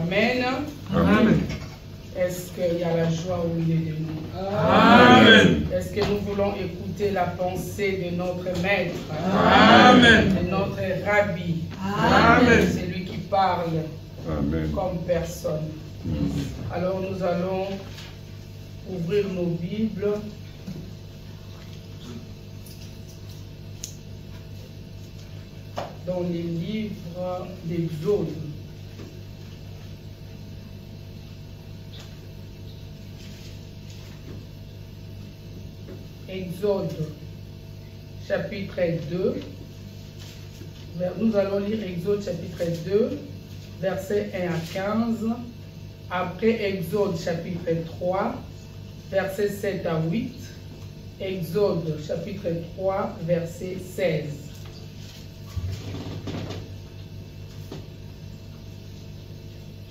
Amen. Amen. Est-ce qu'il y a la joie au milieu de nous? Amen. Est-ce que nous voulons écouter la pensée de notre maître? Amen. De notre rabbi? Amen. C'est lui qui parle Amen. comme personne. Alors nous allons ouvrir nos Bibles dans les livres d'Exode. Exode, chapitre 2. Nous allons lire Exode, chapitre 2, versets 1 à 15. Après Exode, chapitre 3, versets 7 à 8. Exode, chapitre 3, verset 16.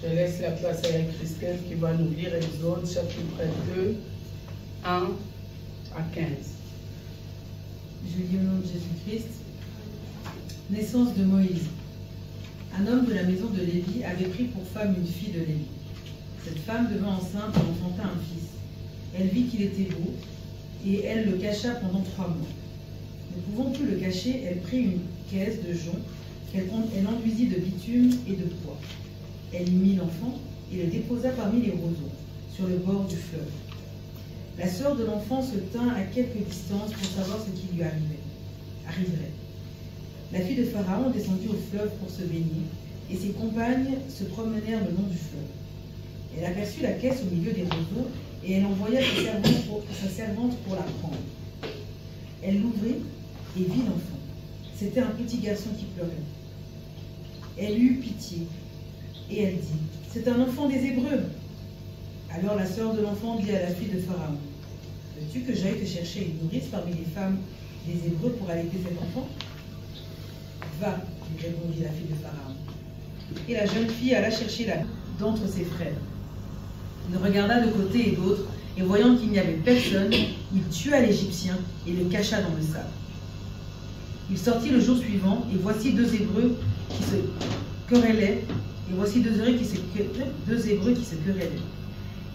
Je laisse la place à Christelle qui va nous lire Exode, chapitre 2, 1 à 15. Je lis au nom de Jésus-Christ. Naissance de Moïse. Un homme de la maison de Lévi avait pris pour femme une fille de Lévi. Cette femme devint enceinte et enfanta un fils. Elle vit qu'il était beau, et elle le cacha pendant 3 mois. Ne pouvant plus le cacher, elle prit une caisse de jonc qu'elle enduisit de bitume et de pois. Elle y mit l'enfant et le déposa parmi les roseaux, sur le bord du fleuve. La sœur de l'enfant se tint à quelque distance pour savoir ce qui lui arriverait. La fille de Pharaon descendit au fleuve pour se baigner, et ses compagnes se promenèrent le long du fleuve. Elle aperçut la caisse au milieu des roseaux, et elle envoya sa servante pour la prendre. Elle l'ouvrit et vit l'enfant. C'était un petit garçon qui pleurait. Elle eut pitié, et elle dit, « C'est un enfant des Hébreux. » Alors la sœur de l'enfant dit à la fille de Pharaon, « Veux-tu que j'aille te chercher une nourrice parmi les femmes des Hébreux pour allaiter cet enfant ?» « Va, lui répondit la fille de Pharaon. Et la jeune fille alla chercher la d'entre ses frères. Il regarda de côté et d'autre, et voyant qu'il n'y avait personne, il tua l'Égyptien et le cacha dans le sable. Il sortit le jour suivant, et voici 2 Hébreux qui se querellaient,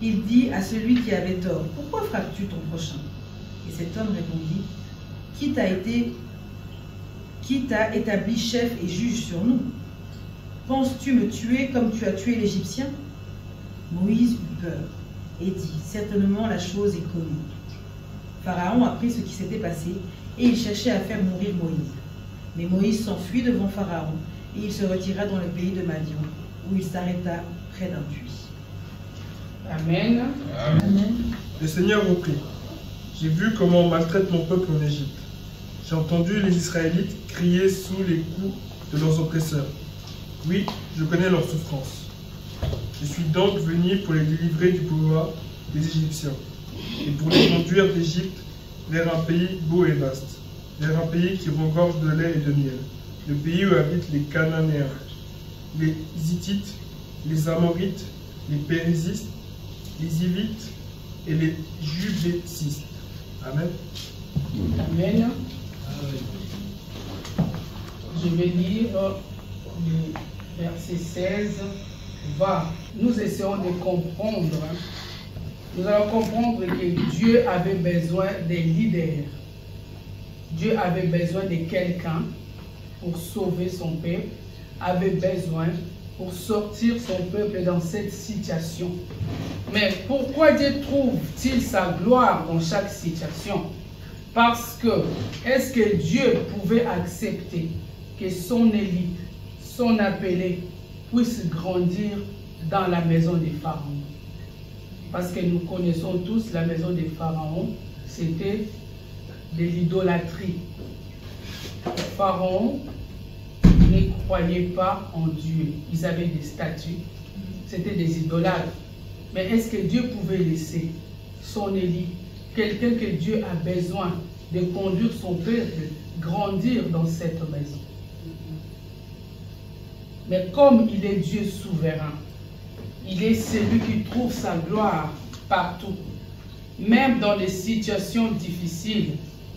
Il dit à celui qui avait tort, « Pourquoi frappes-tu ton prochain ?» Et cet homme répondit, « Qui t'a établi chef et juge sur nous? Penses-tu me tuer comme tu as tué l'Égyptien ?» Moïse eut peur et dit, « Certainement la chose est connue. » Pharaon apprit ce qui s'était passé, et il cherchait à faire mourir Moïse. Mais Moïse s'enfuit devant Pharaon, et il se retira dans le pays de Madian, où il s'arrêta près d'un puits. Amen. Amen. Le Seigneur reprit. J'ai vu comment on maltraite mon peuple en Égypte. J'ai entendu les Israélites crier sous les coups de leurs oppresseurs. Oui, je connais leur souffrance. Je suis donc venu pour les délivrer du pouvoir des Égyptiens et pour les conduire d'Égypte vers un pays beau et vaste, vers un pays qui regorge de lait et de miel, le pays où habitent les Cananéens, les Hittites, les Amorites, les Périzistes, les Hivites et les Jubécistes. Amen. Amen. Je vais lire le verset 16. Va. Nous essayons de comprendre. Nous allons comprendre que Dieu avait besoin des leaders. Dieu avait besoin de quelqu'un pour sauver son peuple, avait besoin pour sortir son peuple dans cette situation. Mais pourquoi Dieu trouve-t-il sa gloire dans chaque situation? Parce que, est-ce que Dieu pouvait accepter que son élite, son appelé, puisse grandir dans la maison des pharaons? Parce que nous connaissons tous la maison des pharaons, c'était de l'idolâtrie. Les pharaons ne croyaient pas en Dieu. Ils avaient des statues, c'était des idolâtres. Mais est-ce que Dieu pouvait laisser son élite, quelqu'un que Dieu a besoin de conduire son peuple, grandir dans cette maison? Mais comme il est Dieu souverain, il est celui qui trouve sa gloire partout. Même dans les situations difficiles,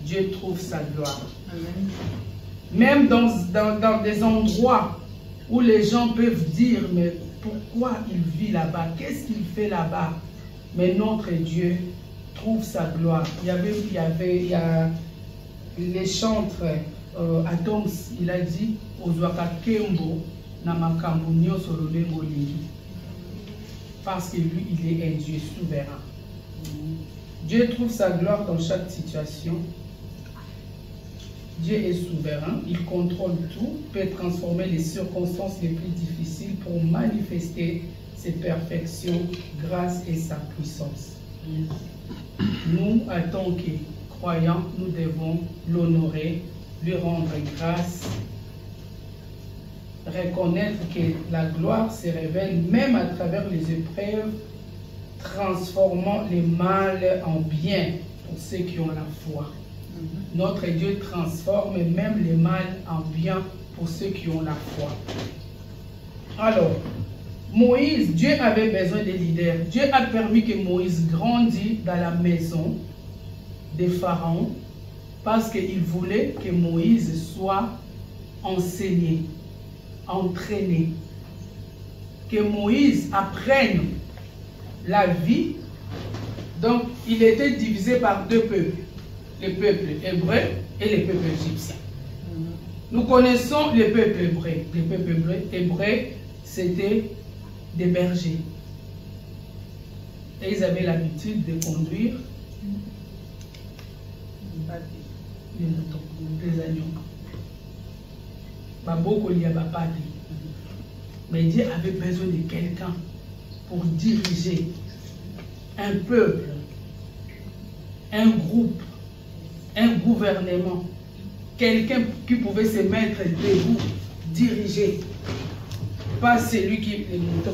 Dieu trouve sa gloire. Amen. Même dans des endroits où les gens peuvent dire, mais pourquoi il vit là-bas? Qu'est-ce qu'il fait là-bas? Mais notre Dieu trouve sa gloire. Il y a les chantres, Adams, il a dit, Ozwaka Kembo, Namakambo Nyoso Lolengo Lingi. Parce que lui, il est un Dieu souverain. Dieu trouve sa gloire dans chaque situation. Dieu est souverain, il contrôle tout, peut transformer les circonstances les plus difficiles pour manifester ses perfections, grâce et sa puissance. Nous, en tant que croyants, nous devons l'honorer, lui rendre grâce, reconnaître que la gloire se révèle même à travers les épreuves, transformant les mal en bien pour ceux qui ont la foi. Notre Dieu transforme même les mal en bien pour ceux qui ont la foi. Alors, Moïse, Dieu avait besoin des leaders. Dieu a permis que Moïse grandisse dans la maison des pharaons parce qu'il voulait que Moïse soit enseigné, entraîné. Que Moïse apprenne la vie. Donc, il était divisé par deux peuples. Le peuple hébreu et le peuple égyptien. Nous connaissons le peuple hébreu. Le peuple hébreu, c'était des bergers. Et ils avaient l'habitude de conduire les moutons, les agneaux. Beaucoup il y a pas. Mais Dieu avait besoin de quelqu'un pour diriger un peuple, un groupe, un gouvernement, quelqu'un qui pouvait se mettre debout, diriger, pas celui qui les moutons.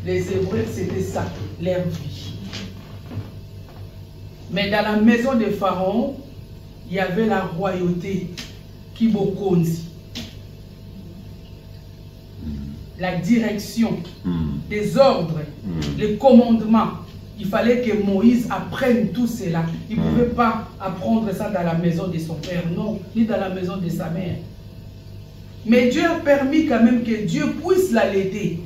Les Hébreux, c'était ça, leur vie. Mais dans la maison des pharaons, il y avait la royauté qui bokonzi, la direction, les ordres, les commandements. Il fallait que Moïse apprenne tout cela. Il ne pouvait pas apprendre ça dans la maison de son père, non, ni dans la maison de sa mère. Mais Dieu a permis quand même que Dieu puisse l'allaiter.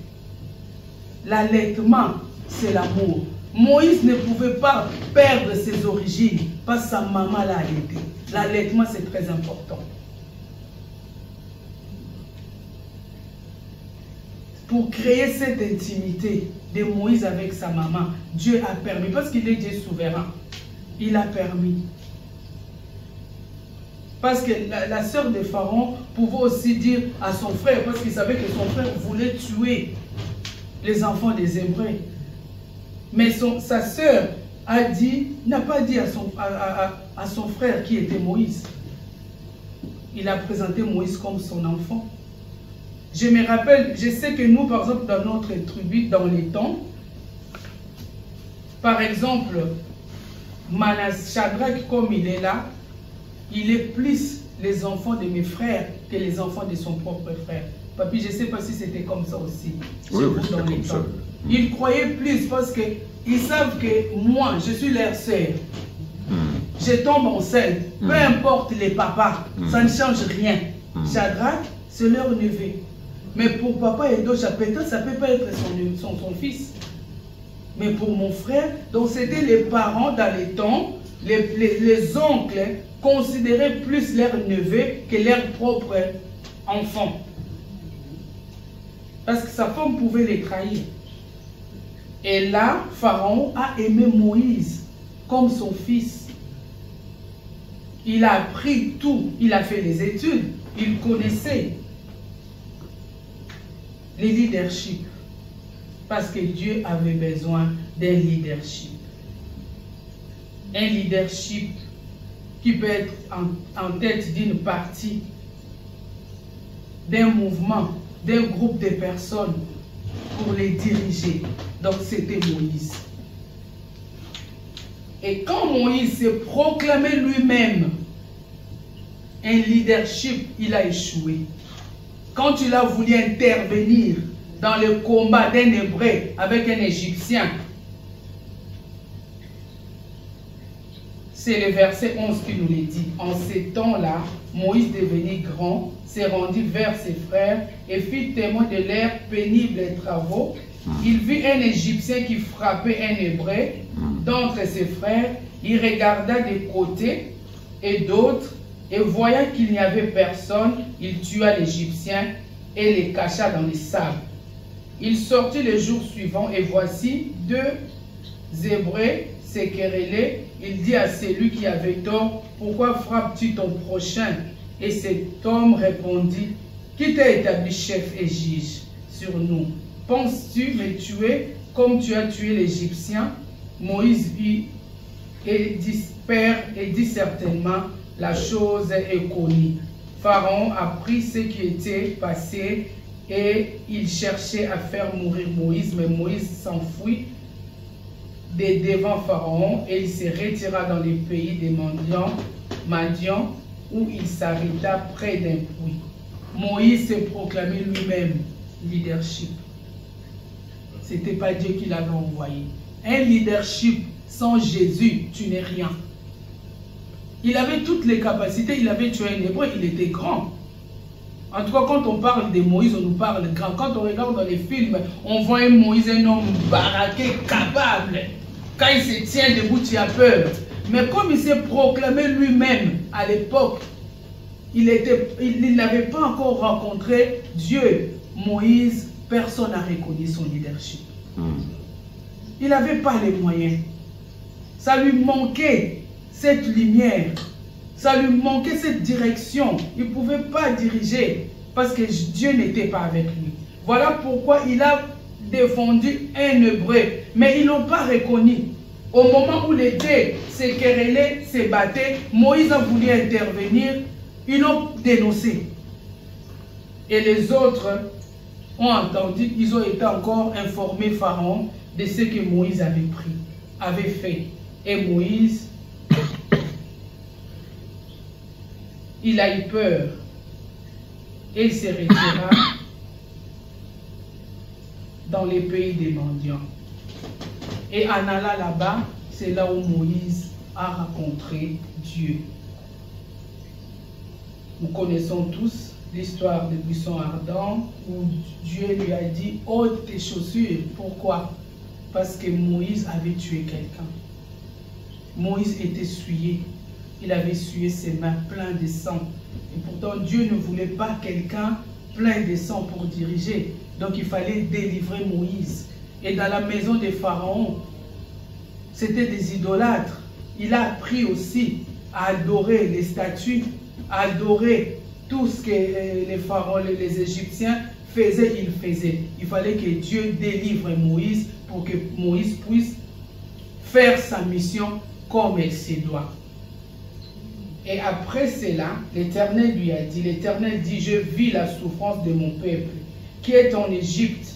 L'allaitement, c'est l'amour. Moïse ne pouvait pas perdre ses origines parce que sa maman l'a allaité. L'allaitement, c'est très important. Pour créer cette intimité de Moïse avec sa maman, Dieu a permis, parce qu'il est Dieu souverain, il a permis. Parce que la sœur de Pharaon pouvait aussi dire à son frère, parce qu'il savait que son frère voulait tuer les enfants des Hébreux. Mais sa sœur a dit, n'a pas dit à son frère qui était Moïse. Il a présenté Moïse comme son enfant. Je me rappelle, je sais que nous, par exemple, dans notre tribu, dans les temps, par exemple, Shadrach, comme il est là, il est plus les enfants de mes frères que les enfants de son propre frère. Papi, je ne sais pas si c'était comme ça aussi. Oui, dans les temps. Ils croyaient plus parce qu'ils savent que moi, je suis leur sœur. Je tombe enceinte. Peu importe les papas, ça ne change rien. Shadrach, c'est leur neveu. Mais pour papa et Docha, peut-être ça ne peut pas être son fils. Mais pour mon frère, donc c'était les parents dans les temps, les oncles considéraient plus leurs neveux que leurs propres enfants. Parce que sa femme pouvait les trahir. Et là, Pharaon a aimé Moïse comme son fils. Il a appris tout, il a fait les études, il connaissait les leaderships. Parce que Dieu avait besoin d'un leadership. Un leadership qui peut être en tête d'une partie, d'un mouvement, d'un groupe de personnes pour les diriger. Donc c'était Moïse. Et quand Moïse s'est proclamé lui-même un leadership, il a échoué. Quand il a voulu intervenir dans le combat d'un Hébreu avec un Égyptien, c'est le verset 11 qui nous le dit. En ces temps-là, Moïse devenu grand, s'est rendu vers ses frères et fit témoin de leurs pénibles travaux. Il vit un Égyptien qui frappait un Hébreu d'entre ses frères. Il regarda des côtés et d'autres, et voyant qu'il n'y avait personne, il tua l'Égyptien et les cacha dans les sables. Il sortit le jour suivant, et voici deux Hébreux se querellaient. Il dit à celui qui avait tort, « Pourquoi frappes-tu ton prochain ?» Et cet homme répondit, « Qui t'a établi chef et juge sur nous? Penses-tu me tuer comme tu as tué l'Égyptien ?» Moïse vit et dit certainement, la chose est connue. Pharaon apprit ce qui était passé et il cherchait à faire mourir Moïse, mais Moïse s'enfuit devant Pharaon et il se retira dans les pays des Madian où il s'arrêta près d'un puits. Moïse s'est proclamé lui-même leadership. Ce n'était pas Dieu qui l'avait envoyé. Un leadership sans Jésus, tu n'es rien. Il avait toutes les capacités, il avait tué un Hébreu, il était grand. En tout cas, quand on parle de Moïse, on nous parle grand. Quand on regarde dans les films, on voit un Moïse, un homme baraqué, capable. Quand il se tient debout, tu as peur. Mais comme il s'est proclamé lui-même à l'époque, il n'avait pas encore rencontré Dieu. Moïse, personne n'a reconnu son leadership. Il n'avait pas les moyens. Ça lui manquait cette lumière. Ça lui manquait cette direction. Il ne pouvait pas diriger parce que Dieu n'était pas avec lui. Voilà pourquoi il a défendu un Hébreu. Mais ils ne l'ont pas reconnu. Au moment où les deux se querellaient, se battaient, Moïse a voulu intervenir. Ils l'ont dénoncé. Et les autres ont entendu, ils ont été encore informés Pharaon de ce que Moïse avait fait. Et Moïse, il a eu peur. Et il se retira dans les pays des mendiants. Et en allant là-bas, c'est là où Moïse a rencontré Dieu. Nous connaissons tous l'histoire du buisson ardent où Dieu lui a dit « ôte tes chaussures ». Pourquoi? Parce que Moïse avait tué quelqu'un. Moïse était souillé. Il avait souillé ses mains pleines de sang. Et pourtant, Dieu ne voulait pas quelqu'un plein de sang pour diriger. Donc, il fallait délivrer Moïse. Et dans la maison de Pharaon, c'était des idolâtres. Il a appris aussi à adorer les statues, à adorer tout ce que les pharaons, les Égyptiens faisaient, ils faisaient. Il fallait que Dieu délivre Moïse pour que Moïse puisse faire sa mission comme elle se doit. Et après cela, l'Éternel lui a dit, l'Éternel dit, je vis la souffrance de mon peuple qui est en Égypte.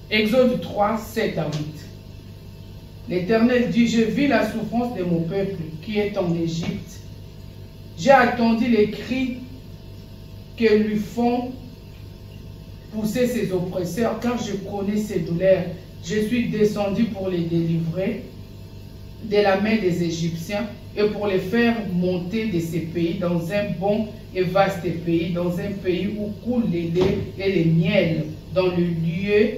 Exode 3, 7 à 8. L'Éternel dit, je vis la souffrance de mon peuple qui est en Égypte. J'ai attendu les cris que lui font pousser ses oppresseurs, car je connais ses douleurs. Je suis descendu pour les délivrer de la main des Égyptiens et pour les faire monter de ces pays dans un bon et vaste pays, dans un pays où coule le lait et le miel, dans le lieu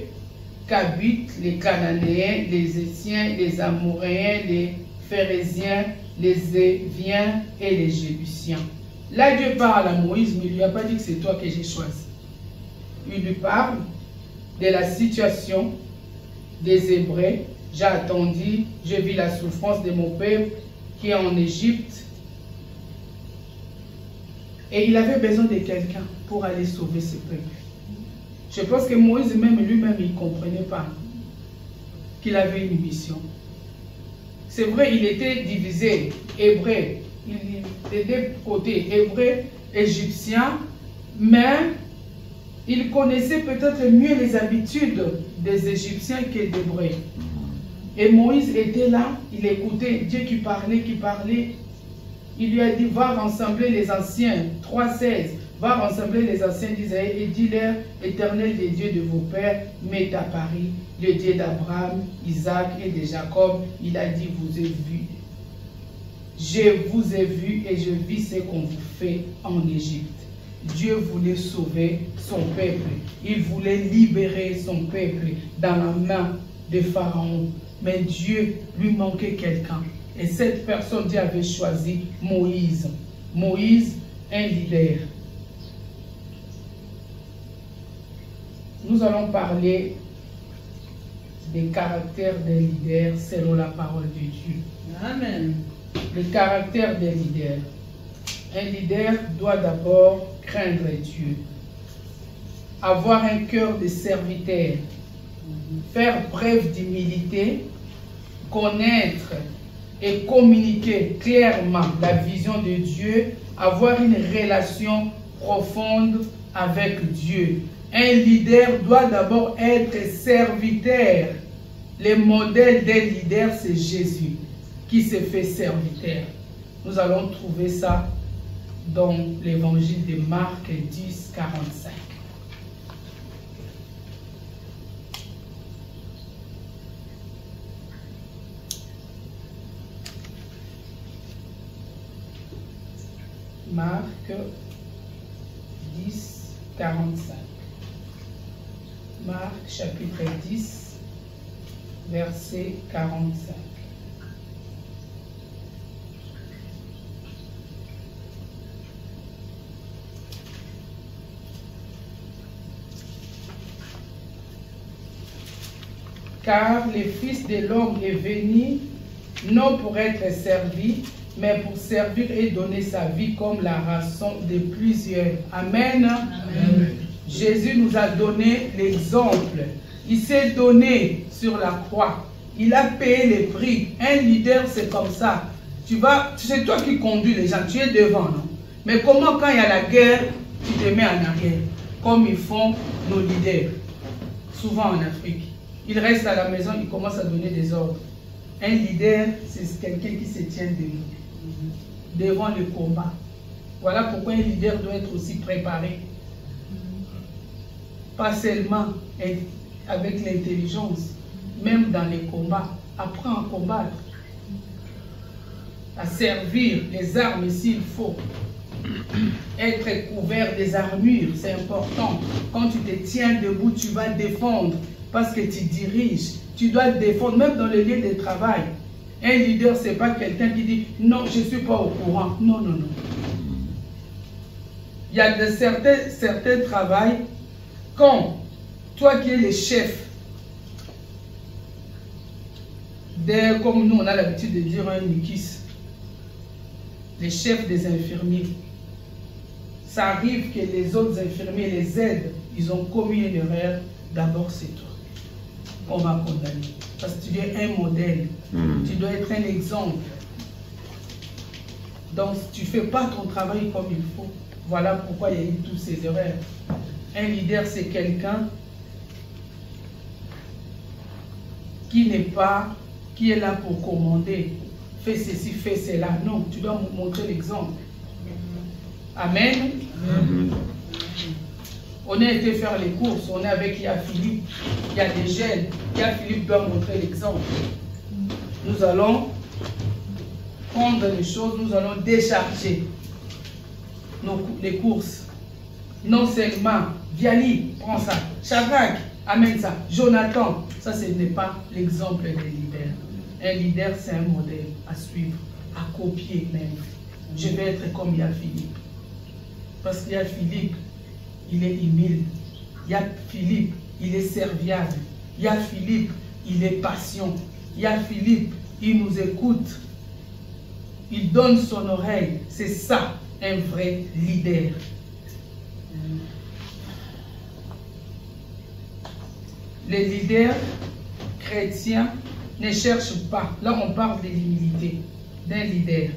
qu'habitent les Cananéens, les Hétiens, les Amoréens, les Phérésiens, les Éviens et les Jébusiens. Là, Dieu parle à Moïse, mais il ne lui a pas dit que c'est toi que j'ai choisi. Il lui parle de la situation des Hébreux. J'ai attendu, je vis la souffrance de mon peuple qui est en Égypte. Et il avait besoin de quelqu'un pour aller sauver ce peuple. Je pense que Moïse même lui-même, il ne comprenait pas qu'il avait une mission. C'est vrai, il était divisé, hébreu, il était des côtés, hébreu, égyptien, mais il connaissait peut-être mieux les habitudes des Égyptiens que des Hébreux. Et Moïse était là, il écoutait Dieu qui parlait. Il lui a dit, va rassembler les anciens, 3,16, va rassembler les anciens d'Israël et dis-leur, l'Éternel des dieux de vos pères m'est apparu, le Dieu d'Abraham, Isaac et de Jacob. Il a dit, vous avez vu. Je vous ai vu et je vis ce qu'on vous fait en Égypte. Dieu voulait sauver son peuple. Il voulait libérer son peuple dans la main de Pharaon. Mais Dieu lui manquait quelqu'un. Et cette personne, Dieu avait choisi Moïse. Moïse, un leader. Nous allons parler des caractères des leaders selon la parole de Dieu. Amen. Le caractère des leaders. Un leader doit d'abord craindre Dieu, avoir un cœur de serviteur, faire preuve d'humilité, connaître et communiquer clairement la vision de Dieu, avoir une relation profonde avec Dieu. Un leader doit d'abord être serviteur. Le modèle des leaders, c'est Jésus qui s'est fait serviteur. Nous allons trouver ça dans l'évangile de Marc 10, 45. Marc 10, 45. Marc chapitre 10, verset 45. Car le Fils de l'homme est venu non pour être servi, mais pour servir et donner sa vie comme la rançon de plusieurs. Amen. Amen. Jésus nous a donné l'exemple. Il s'est donné sur la croix. Il a payé les prix. Un leader, c'est comme ça. C'est toi qui conduis les gens, tu es devant, non? Mais comment quand il y a la guerre, tu te mets en arrière? Comme ils font nos leaders, souvent en Afrique. Ils restent à la maison, ils commencent à donner des ordres. Un leader, c'est quelqu'un qui se tient debout, devant le combat. Voilà pourquoi un leader doit être aussi préparé. Pas seulement avec l'intelligence, même dans les combats. Apprends à combattre, à servir les armes s'il faut. Être couvert des armures, c'est important. Quand tu te tiens debout, tu vas défendre. Parce que tu diriges, tu dois te défendre, même dans le lieu de travail. Un leader, ce n'est pas quelqu'un qui dit « Non, je ne suis pas au courant ». Non, non, non. Il y a certains travails, quand toi qui es le chef, comme nous on a l'habitude de dire un nikis, les chefs des infirmiers, ça arrive que les autres infirmiers les aident, ils ont commis une erreur, d'abord c'est toi. On va condamner. Parce que tu es un modèle. Tu dois être un exemple. Donc, tu ne fais pas ton travail comme il faut. Voilà pourquoi il y a eu toutes ces erreurs. Un leader, c'est quelqu'un qui est là pour commander. Fais ceci, fais cela. Non, tu dois montrer l'exemple. Amen. On a été faire les courses, on est avec Philippe, il y a des jeunes, Philippe doit montrer l'exemple. Nous allons prendre les choses, nous allons décharger les courses. Non seulement, Viali, prends ça, Shadrach, amène ça, Jonathan, ça ce n'est pas l'exemple des leaders. Un leader c'est un modèle à suivre, à copier même. Je vais être comme Philippe. Parce qu'il y a Philippe, il est humble. Il y a Philippe, il est serviable. Il y a Philippe, il est patient. Il y a Philippe, il nous écoute. Il donne son oreille. C'est ça, un vrai leader. Les leaders chrétiens ne cherchent pas. Là, on parle de l'humilité d'un leader.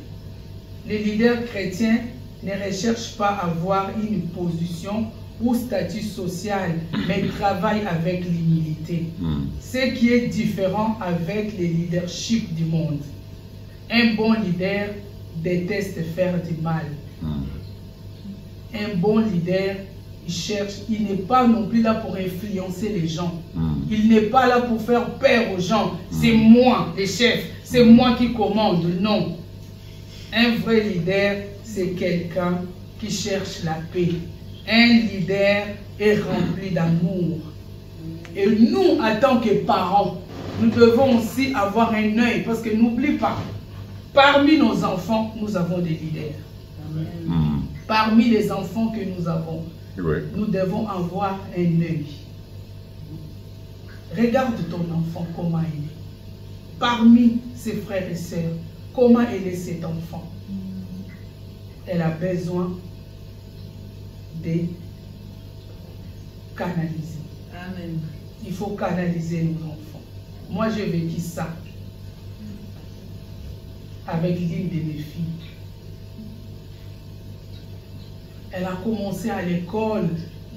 Les leaders chrétiens ne recherchent pas à avoir une position ou statut social, mais travaillent avec l'humilité. Ce qui est différent avec les leaderships du monde. Un bon leader déteste faire du mal. Un bon leader, il n'est pas non plus là pour influencer les gens. Il n'est pas là pour faire peur aux gens. C'est moi, le chef, c'est moi qui commande. Non. Un vrai leader, c'est quelqu'un qui cherche la paix. Un leader est rempli d'amour. Et nous, en tant que parents, nous devons aussi avoir un œil, parce que n'oublie pas, parmi nos enfants, nous avons des leaders. Hmm. Parmi les enfants que nous avons, Oui. nous devons avoir un œil. Regarde ton enfant, comment il est. Parmi ses frères et sœurs, comment il est cet enfant. Elle a besoin de canaliser. Amen. Il faut canaliser nos enfants. Moi, j'ai vécu ça avec l'une de mes filles. Elle a commencé à l'école.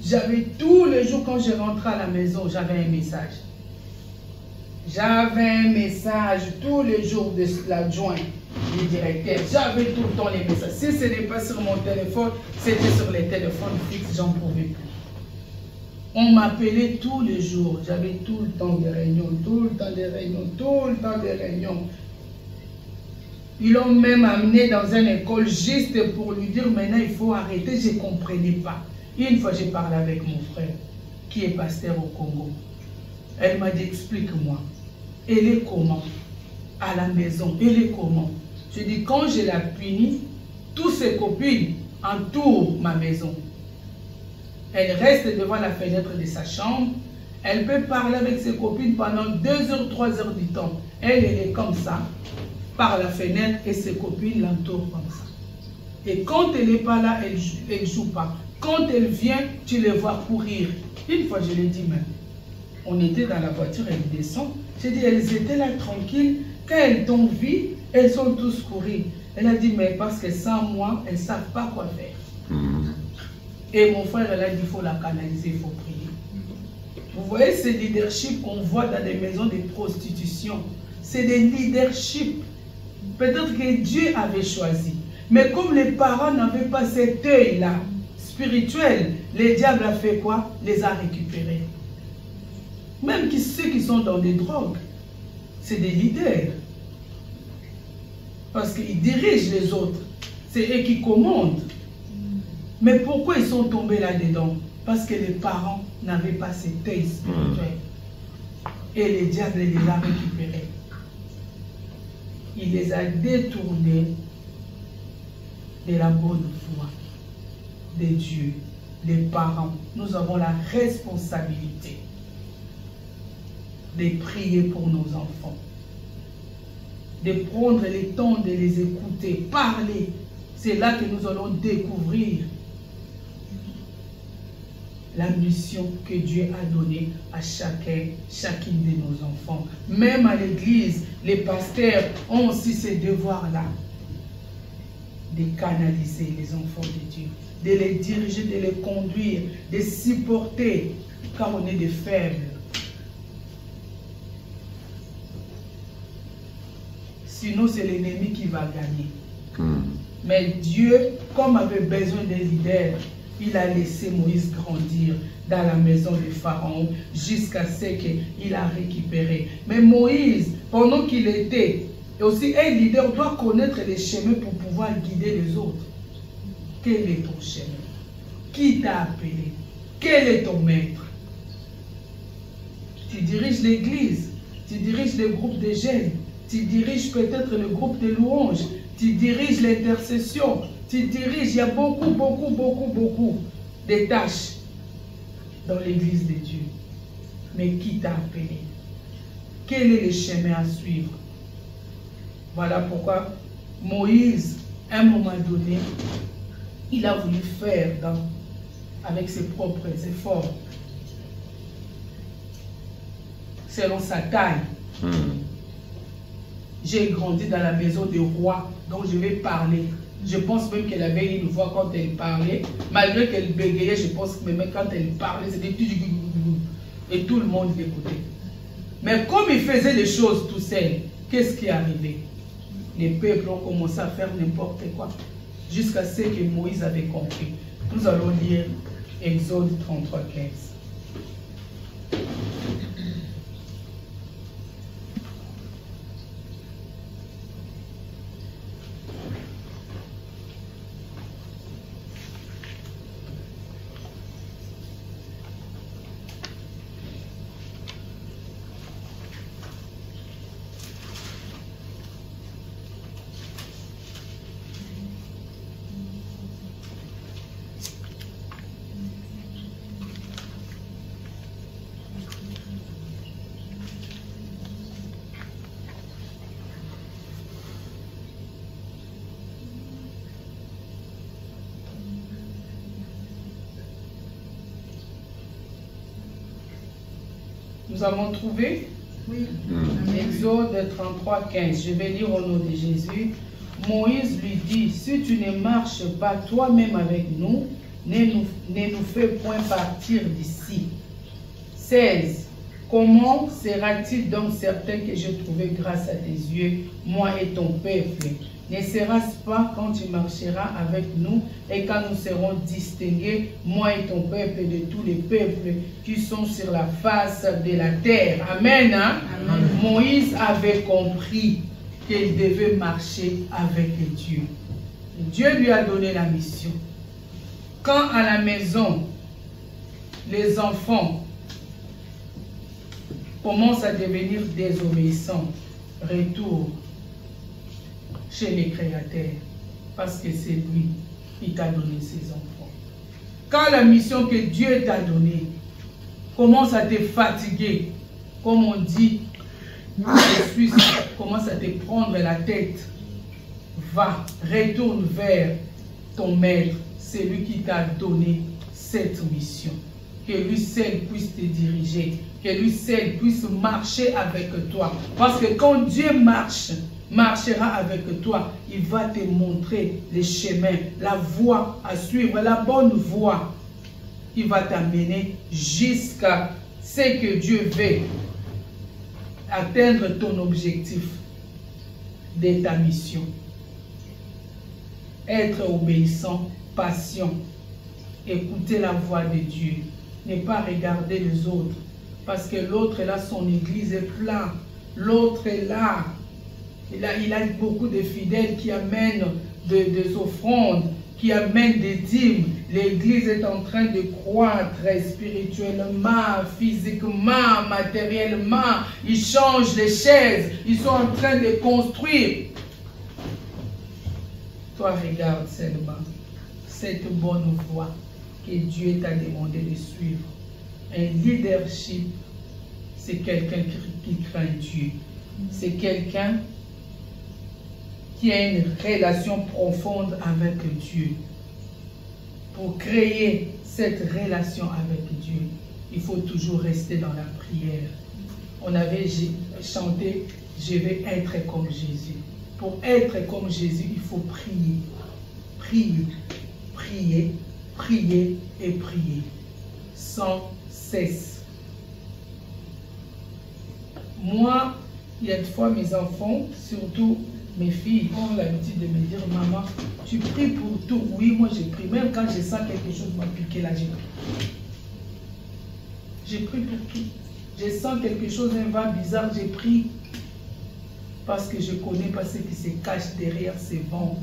J'avais tous les jours, quand je rentrais à la maison, j'avais un message. J'avais un message tous les jours de l'adjoint, du directeur. J'avais tout le temps les messages. Si ce n'est pas sur mon téléphone, c'était sur les téléphones fixes, j'en pouvais plus. On m'appelait tous les jours. J'avais tout le temps des réunions, tout le temps des réunions, tout le temps des réunions. Ils l'ont même amené dans une école juste pour lui dire maintenant il faut arrêter. Je ne comprenais pas. Une fois j'ai parlé avec mon frère qui est pasteur au Congo. Elle m'a dit explique-moi. Elle est comment? À la maison, elle est comment? Je dis quand je la punis, toutes ses copines entourent ma maison. Elle reste devant la fenêtre de sa chambre. Elle peut parler avec ses copines pendant 2 heures, 3 heures du temps. Elle est comme ça, par la fenêtre, et ses copines l'entourent comme ça. Et quand elle n'est pas là, elle ne joue pas. Quand elle vient, tu les vois courir. Une fois, je l'ai dit même. On était dans la voiture, elle descend. J'ai dit, elles étaient là tranquilles. Quand elles t'ont vu, elles sont tous courues. Elle a dit, mais parce que sans moi, elles ne savent pas quoi faire. Et mon frère, elle a dit, il faut la canaliser, il faut prier. Vous voyez ce leadership qu'on voit dans des maisons de prostitution. C'est des leaderships. Peut-être que Dieu avait choisi. Mais comme les parents n'avaient pas cet œil-là, spirituel, le diable a fait quoi? Les a récupérés. Même ceux qui sont dans des drogues, c'est des leaders. Parce qu'ils dirigent les autres. C'est eux qui commandent. Mais pourquoi ils sont tombés là-dedans? Parce que les parents n'avaient pas cet œil spirituel. Et le diable les a récupérés. Il les a détournés de la bonne foi de Dieu. Les parents, nous avons la responsabilité de prier pour nos enfants, de prendre le temps de les écouter, parler. C'est là que nous allons découvrir la mission que Dieu a donnée à chacune de nos enfants. Même à l'église, les pasteurs ont aussi ce devoir-là de canaliser les enfants de Dieu, de les diriger, de les conduire, de supporter quand on est des faibles. Sinon, c'est l'ennemi qui va gagner. Mais Dieu, comme avait besoin des leaders, il a laissé Moïse grandir dans la maison de Pharaon jusqu'à ce qu'il a récupéré. Mais Moïse, pendant qu'il était, et aussi un leader doit connaître les chemins pour pouvoir guider les autres. Quel est ton chemin? Qui t'a appelé? Quel est ton maître? Tu diriges l'église, tu diriges le groupe de jeunes, tu diriges peut-être le groupe de louanges, tu diriges l'intercession, tu diriges, il y a beaucoup de tâches dans l'église de Dieu. Mais qui t'a appelé? Quel est le chemin à suivre? Voilà pourquoi Moïse, à un moment donné, il a voulu faire avec ses propres efforts, selon sa taille. J'ai grandi dans la maison du roi, donc je vais parler. Je pense même qu'elle avait une voix quand elle parlait, malgré qu'elle bégayait, je pense que même quand elle parlait, c'était tout, et tout le monde l'écoutait. Mais comme il faisait les choses tout seul, qu'est-ce qui est arrivé? Les peuples ont commencé à faire n'importe quoi, jusqu'à ce que Moïse avait compris. Nous allons lire Exode 33, 15. Nous avons trouvé Oui. Exode 33, 15. Je vais lire au nom de Jésus. Moïse lui dit, si tu ne marches pas toi-même avec nous, ne nous fais point partir d'ici. 16. Comment sera-t-il donc certain que j'ai trouvé grâce à tes yeux, moi et ton peuple? Ne sera-ce pas quand tu marcheras avec nous et quand nous serons distingués, moi et ton peuple, de tous les peuples qui sont sur la face de la terre? Amen. Hein? Amen. Moïse avait compris qu'il devait marcher avec Dieu. Dieu lui a donné la mission. Quand à la maison, les enfants commencent à devenir désobéissants, retour chez les créateurs, parce que c'est lui qui t'a donné ses enfants. Quand la mission que Dieu t'a donnée commence à te fatiguer, comme on dit, commence à te prendre la tête, va, retourne vers ton maître, c'est lui qui t'a donné cette mission. Que lui seul puisse te diriger, que lui seul puisse marcher avec toi. Parce que quand Dieu marchera avec toi, il va te montrer les chemins, la voie à suivre, la bonne voie qui va t'amener jusqu'à ce que Dieu veut, atteindre ton objectif de ta mission. Être obéissant, patient, écouter la voix de Dieu, ne pas regarder les autres, parce que l'autre est là, son église est pleine, l'autre est là, il a beaucoup de fidèles qui amènent des offrandes, qui amènent des dîmes. L'église est en train de croître spirituellement, physiquement, matériellement. Ils changent les chaises, ils sont en train de construire. Toi, regarde seulement cette bonne voie que Dieu t'a demandé de suivre. Un leadership, c'est quelqu'un qui craint Dieu. C'est quelqu'un qui a une relation profonde avec Dieu. Pour créer cette relation avec Dieu, il faut toujours rester dans la prière. On avait chanté « Je vais être comme Jésus ». Pour être comme Jésus, il faut prier. Prier, prier, prier et prier. Sans cesse. Moi, il y a des fois mes enfants, surtout mes filles, ont l'habitude de me dire, maman, tu pries pour tout. Oui, moi je prie. Même quand je sens quelque chose m'a piqué là, j'ai pris. J'ai pris pour tout. Je sens quelque chose, un vent bizarre, j'ai pris. Parce que je ne connais pas ce qui se cache derrière ces vents.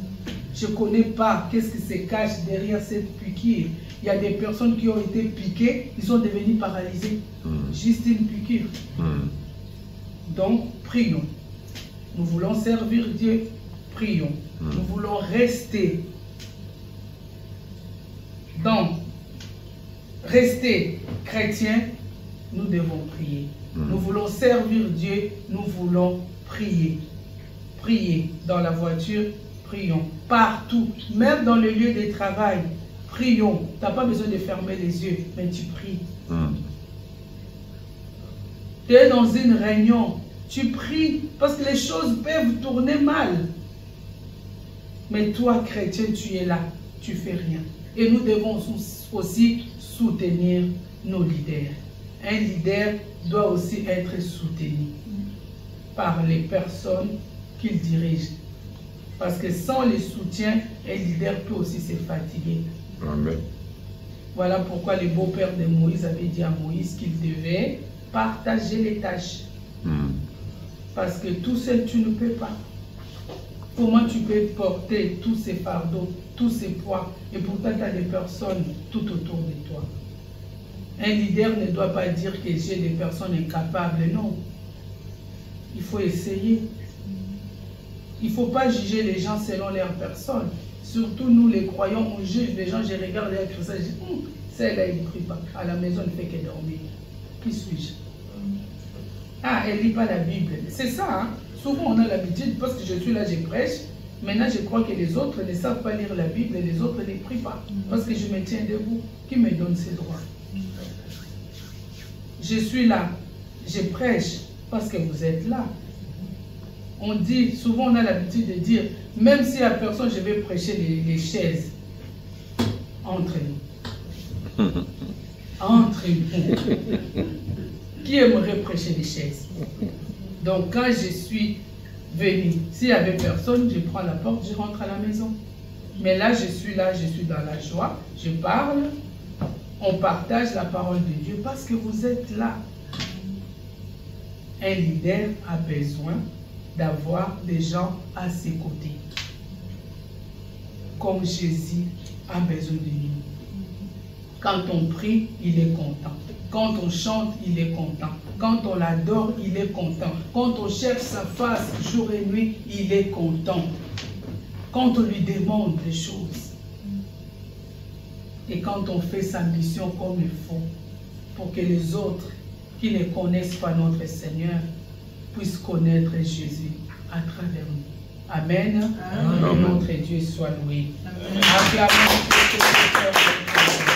Je ne connais pas qu'est-ce qui se cache derrière cette piqûre. Il y a des personnes qui ont été piquées, ils sont devenus paralysés. Juste une piqûre. Donc, prions. Nous voulons servir Dieu, prions. Nous voulons rester chrétiens, nous devons prier. Nous voulons servir Dieu, nous voulons prier. Prier dans la voiture, prions. Partout, même dans le lieu de travail, prions. Tu n'as pas besoin de fermer les yeux, mais tu pries. Tu es dans une réunion, tu pries parce que les choses peuvent tourner mal. Mais toi, chrétien, tu es là, tu fais rien. Et nous devons aussi soutenir nos leaders. Un leader doit aussi être soutenu par les personnes qu'il dirige. Parce que sans le soutien, un leader peut aussi se fatiguer. Amen. Voilà pourquoi le beau-père de Moïse avait dit à Moïse qu'il devait partager les tâches. Parce que tout seul, tu ne peux pas. Comment tu peux porter tous ces fardeaux, tous ces poids, et pourtant tu as des personnes tout autour de toi. Un leader ne doit pas dire que j'ai des personnes incapables, non. Il faut essayer. Il ne faut pas juger les gens selon leur personne. Surtout nous les croyants, on juge les gens, je regarde les chrétiens, je dis, celle-là, il ne prie pas. À la maison, elle ne fait que dormir. Qui suis-je? Ah, elle ne lit pas la Bible. C'est ça, hein? Souvent on a l'habitude, parce que je suis là, je prêche. Maintenant, je crois que les autres ne savent pas lire la Bible et les autres ne prient pas. Parce que je me tiens debout. Qui me donne ces droits? Je suis là. je prêche parce que vous êtes là. On dit, souvent on a l'habitude de dire, même si à personne, je vais prêcher les chaises. Entre nous. Entre nous. Qui aimerait prêcher les chaises? Donc quand je suis venue, s'il n'y avait personne, je prends la porte, je rentre à la maison. Mais là, je suis dans la joie, je parle, on partage la parole de Dieu parce que vous êtes là. Un leader a besoin d'avoir des gens à ses côtés. Comme Jésus a besoin de nous. Quand on prie, il est content. Quand on chante, il est content. Quand on l'adore, il est content. Quand on cherche sa face jour et nuit, il est content. Quand on lui demande des choses. Et quand on fait sa mission comme il faut, pour que les autres qui ne connaissent pas notre Seigneur puissent connaître Jésus à travers nous. Amen. Amen. Que notre Dieu soit loué. Acclamons Dieu.